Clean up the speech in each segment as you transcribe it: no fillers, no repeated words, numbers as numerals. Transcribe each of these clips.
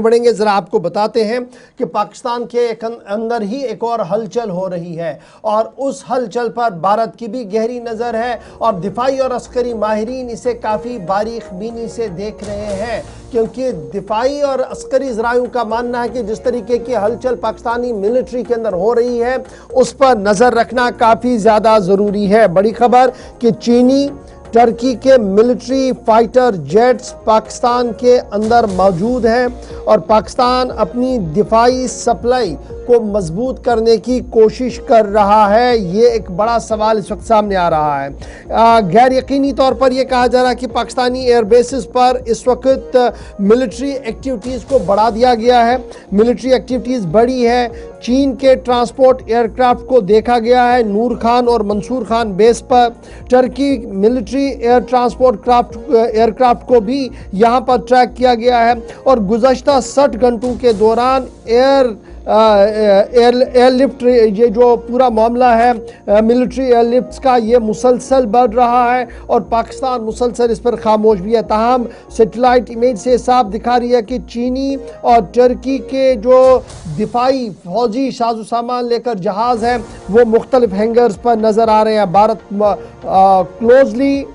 बढ़ेंगे, जरा आपको बताते हैं कि पाकिस्तान के अंदर ही एक और हलचल हो रही है और उस हलचल पर भारत की भी गहरी नज़र है और दिफाई और अस्करी माहिरीन इसे काफ़ी बारीक बीनी से देख रहे हैं, क्योंकि दिफाई और अस्करी ज़रायों का मानना है कि जिस तरीके की हलचल पाकिस्तानी मिलिट्री के अंदर हो रही है उस पर नज़र रखना काफ़ी ज़्यादा ज़रूरी है। बड़ी खबर कि चीनी टर्की के मिलिट्री फाइटर जेट्स पाकिस्तान के अंदर मौजूद हैं और पाकिस्तान अपनी दिफाई सप्लाई को मजबूत करने की कोशिश कर रहा है। ये एक बड़ा सवाल इस वक्त सामने आ रहा है। गैर यकीनी तौर पर यह कहा जा रहा है कि पाकिस्तानी एयरबेसिस पर इस वक्त मिलिट्री एक्टिविटीज़ को बढ़ा दिया गया है। मिलिट्री एक्टिविटीज़ बढ़ी है। चीन के ट्रांसपोर्ट एयरक्राफ्ट को देखा गया है नूर खान और मंसूर खान बेस पर। Turkey military air transport aircraft को भी यहाँ पर ट्रैक किया गया है और गुज़श्ता 60 घंटों के दौरान एयरलिफ्ट ये जो पूरा मामला है मिलिट्री एयरलिफ्ट्स का, ये मुसलसल बढ़ रहा है और पाकिस्तान मुसलसल इस पर खामोश भी है। ताहम सेटेलाइट इमेज से साफ दिखा रही है कि चीनी और टर्की के जो दिफाई फौजी साजो सामान लेकर जहाज़ हैं वो मुख्तलिफ हैंगर्स पर नज़र आ रहे हैं। भारत क्लोजली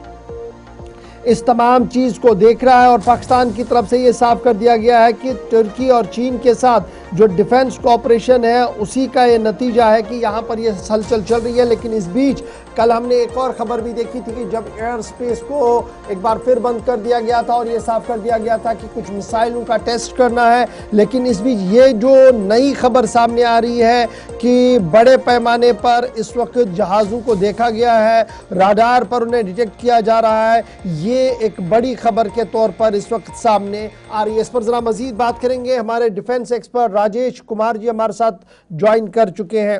इस तमाम चीज़ को देख रहा है और पाकिस्तान की तरफ से ये साफ कर दिया गया है कि तुर्की और चीन के साथ जो डिफेंस कोऑपरेशन है उसी का ये नतीजा है कि यहाँ पर ये हलचल चल रही है। लेकिन इस बीच कल हमने एक और ख़बर भी देखी थी कि जब एयर स्पेस को एक बार फिर बंद कर दिया गया था और ये साफ कर दिया गया था कि कुछ मिसाइलों का टेस्ट करना है। लेकिन इस बीच ये जो नई खबर सामने आ रही है कि बड़े पैमाने पर इस वक्त जहाज़ों को देखा गया है, राडार पर उन्हें डिटेक्ट किया जा रहा है, ये एक बड़ी खबर के तौर पर इस वक्त सामने आ रही है। इस पर ज़रा मज़ीद बात करेंगे। हमारे डिफेंस एक्सपर्ट राजेश कुमार जी हमारे साथ ज्वाइन कर चुके हैं।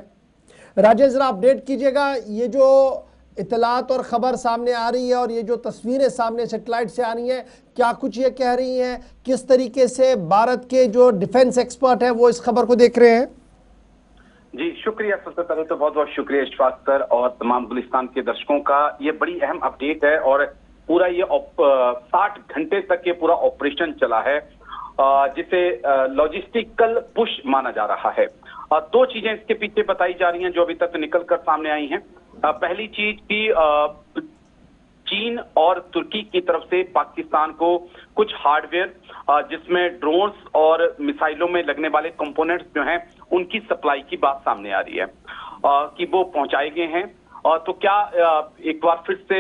राजेश, ज़रा अपडेट कीजिएगा, ये जो इतलात और ख़बर सामने आ रही है और ये जो तस्वीरें सामने सेटेलाइट से आ रही हैं, क्या कुछ ये कह रही हैं, किस तरीके से भारत के जो डिफेंस एक्सपर्ट हैं वो इस खबर को देख रहे हैं? जी शुक्रिया। सबसे पहले तो बहुत बहुत शुक्रिया इशफाक सर और तमाम गुलिस्तान के दर्शकों का। ये बड़ी अहम अपडेट है और पूरा ये 60 घंटे तक ये पूरा ऑपरेशन चला है जिसे लॉजिस्टिकल पुश माना जा रहा है। दो चीजें इसके पीछे बताई जा रही हैं जो अभी तक निकल कर सामने आई हैं। पहली चीज की चीन और तुर्की की तरफ से पाकिस्तान को कुछ हार्डवेयर जिसमें ड्रोन्स और मिसाइलों में लगने वाले कंपोनेंट्स जो हैं उनकी सप्लाई की बात सामने आ रही है कि वो पहुंचाए गए हैं। तो क्या एक बार फिर से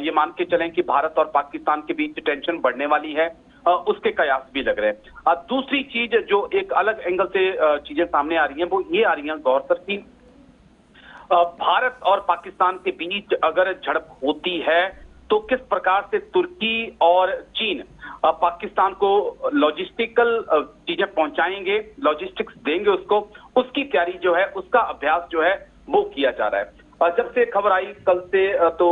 ये मान के चलें कि भारत और पाकिस्तान के बीच टेंशन बढ़ने वाली है, उसके कयास भी लग रहे हैं। दूसरी चीज जो एक अलग एंगल से चीजें सामने आ रही हैं वो ये आ रही हैं गौर सर की भारत और पाकिस्तान के बीच अगर झड़प होती है तो किस प्रकार से तुर्की और चीन पाकिस्तान को लॉजिस्टिकल चीजें पहुंचाएंगे, लॉजिस्टिक्स देंगे उसको, उसकी तैयारी जो है, उसका अभ्यास जो है वो किया जा रहा है। जब से खबर आई कल से तो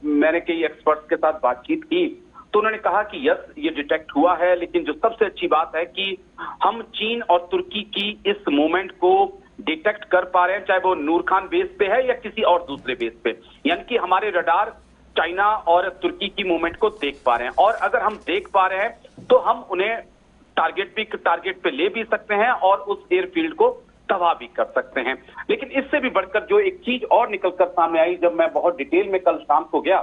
मैंने कई एक्सपर्ट्स के साथ बातचीत की तो उन्होंने कहा कि यस ये डिटेक्ट हुआ है, लेकिन जो सबसे अच्छी बात है कि हम चीन और तुर्की की इस मूवमेंट को डिटेक्ट कर पा रहे हैं, चाहे वो नूर खान बेस पे है या किसी और दूसरे बेस पे। यानी कि हमारे रडार चाइना और तुर्की की मूवमेंट को देख पा रहे हैं और अगर हम देख पा रहे हैं तो हम उन्हें टारगेट पे ले भी सकते हैं और उस एयरफील्ड को तबाह भी कर सकते हैं। लेकिन इससे भी बढ़कर जो एक चीज और निकलकर सामने आई, जब मैं बहुत डिटेल में कल शाम को गया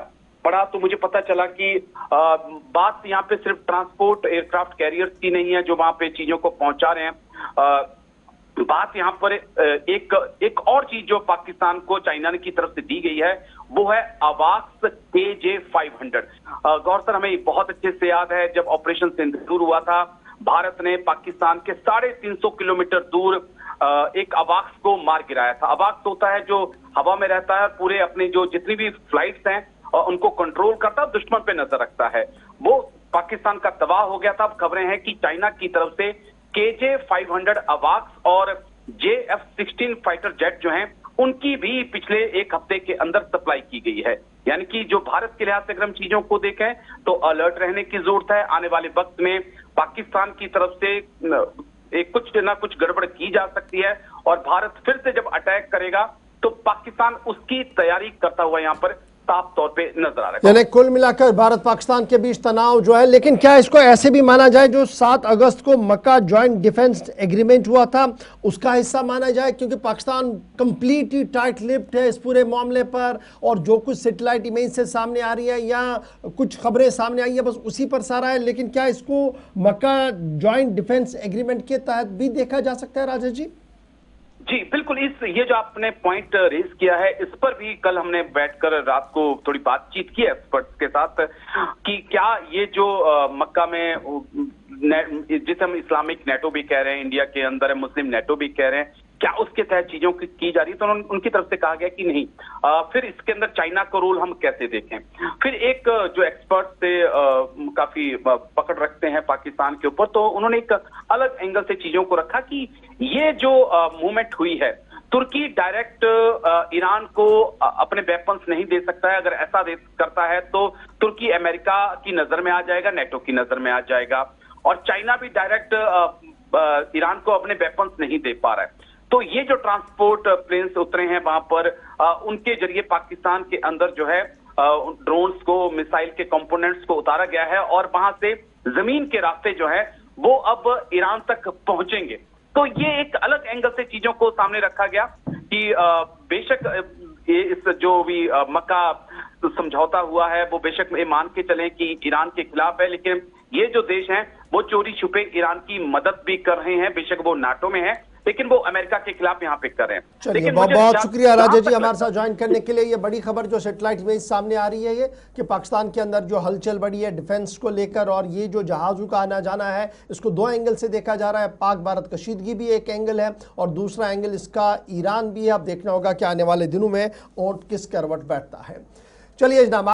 पढ़ा तो मुझे पता चला कि बात यहाँ पे सिर्फ ट्रांसपोर्ट एयरक्राफ्ट कैरियर्स की नहीं है जो वहां पे चीजों को पहुंचा रहे हैं। बात यहाँ पर एक और चीज जो पाकिस्तान को चाइना की तरफ से दी गई है वो है AWACS KJ-500। गौर सर हमें बहुत अच्छे से याद है जब ऑपरेशन सिंदूर हुआ था, भारत ने पाकिस्तान के 350 किलोमीटर दूर एक AWACS को मार गिराया था। AWACS होता है जो हवा में रहता है, पूरे अपनी जो जितनी भी फ्लाइट्स हैं उनको कंट्रोल करता है, दुश्मन पे नजर रखता है। वो पाकिस्तान का तबाह हो गया था। अब खबरें हैं कि चाइना की तरफ से KJ-500 AWACS और JF-16 फाइटर जेट जो हैं उनकी भी पिछले एक हफ्ते के अंदर सप्लाई की गई है। यानी कि जो भारत के लिहाज से अगर हम चीजों को देखें तो अलर्ट रहने की जरूरत है। आने वाले वक्त में पाकिस्तान की तरफ से कुछ ना कुछ गड़बड़ की जा सकती है और भारत फिर से जब अटैक करेगा तो पाकिस्तान उसकी तैयारी करता हुआ यहाँ पर साफ तौर पे नजर आ रहा है। यानी कुल मिलाकर भारत पाकिस्तान के बीच तनाव जो है, लेकिन क्या इसको ऐसे भी माना जाए जो 7 अगस्त को मक्का जॉइंट डिफेंस एग्रीमेंट हुआ था उसका हिस्सा माना जाए, क्योंकि पाकिस्तान कंप्लीटली टाइट लिप्ड है इस पूरे मामले पर, और जो कुछ सैटेलाइट इमेज से सामने आ रही है या कुछ खबरें सामने आई है बस उसी पर सारा है। लेकिन क्या इसको मक्का जॉइंट डिफेंस एग्रीमेंट के तहत भी देखा जा सकता है राजेश जी? जी बिल्कुल, ये जो आपने पॉइंट रेज किया है इस पर भी कल हमने बैठकर रात को थोड़ी बातचीत की एक्सपर्ट्स के साथ कि क्या ये जो मक्का में जिसे हम इस्लामिक नेटो भी कह रहे हैं, इंडिया के अंदर है मुस्लिम नेटो भी कह रहे हैं, क्या उसके तहत चीजों की जा रही है? तो उनकी तरफ से कहा गया कि नहीं। फिर इसके अंदर चाइना का रोल हम कैसे देखें? फिर एक जो एक्सपर्ट से काफी पकड़ रखते हैं पाकिस्तान के ऊपर, तो उन्होंने एक अलग एंगल से चीजों को रखा कि ये जो मूवमेंट हुई है, तुर्की डायरेक्ट ईरान को अपने वेपन्स नहीं दे सकता है। अगर ऐसा करता है तो तुर्की अमेरिका की नजर में आ जाएगा, नेटो की नजर में आ जाएगा, और चाइना भी डायरेक्ट ईरान को अपने वेपन्स नहीं दे पा रहा है। तो ये जो ट्रांसपोर्ट प्लेन्स उतरे हैं वहां पर, उनके जरिए पाकिस्तान के अंदर जो है ड्रोन्स को, मिसाइल के कंपोनेंट्स को उतारा गया है, और वहां से जमीन के रास्ते जो है वो अब ईरान तक पहुंचेंगे। तो ये एक अलग एंगल से चीजों को सामने रखा गया कि बेशक इस जो भी मक्का समझौता हुआ है वो बेशक ये मान के चलें कि ईरान के खिलाफ है, लेकिन ये जो देश हैं वो चोरी छुपे ईरान की मदद भी कर रहे हैं। बेशक वो नाटो में है, लेकिन वो अमेरिका के खिलाफ यहाँ पे कर रहे हैं। चलिए, बहुत बहुत शुक्रिया राजेश जी हमारे साथ ज्वाइन करने के लिए। ये बड़ी खबर जो सैटेलाइट इमेज सामने आ रही है ये कि पाकिस्तान के अंदर जो हलचल बढ़ी है डिफेंस को लेकर, और ये जो जहाज़ों का आना जाना है इसको 2 एंगल से देखा जा रहा है। पाक भारत कशीदगी भी एक एंगल है और दूसरा एंगल इसका ईरान भी है। अब देखना होगा कि आने वाले दिनों में ऊंट किस करवट बैठता है। चलिए जनाब।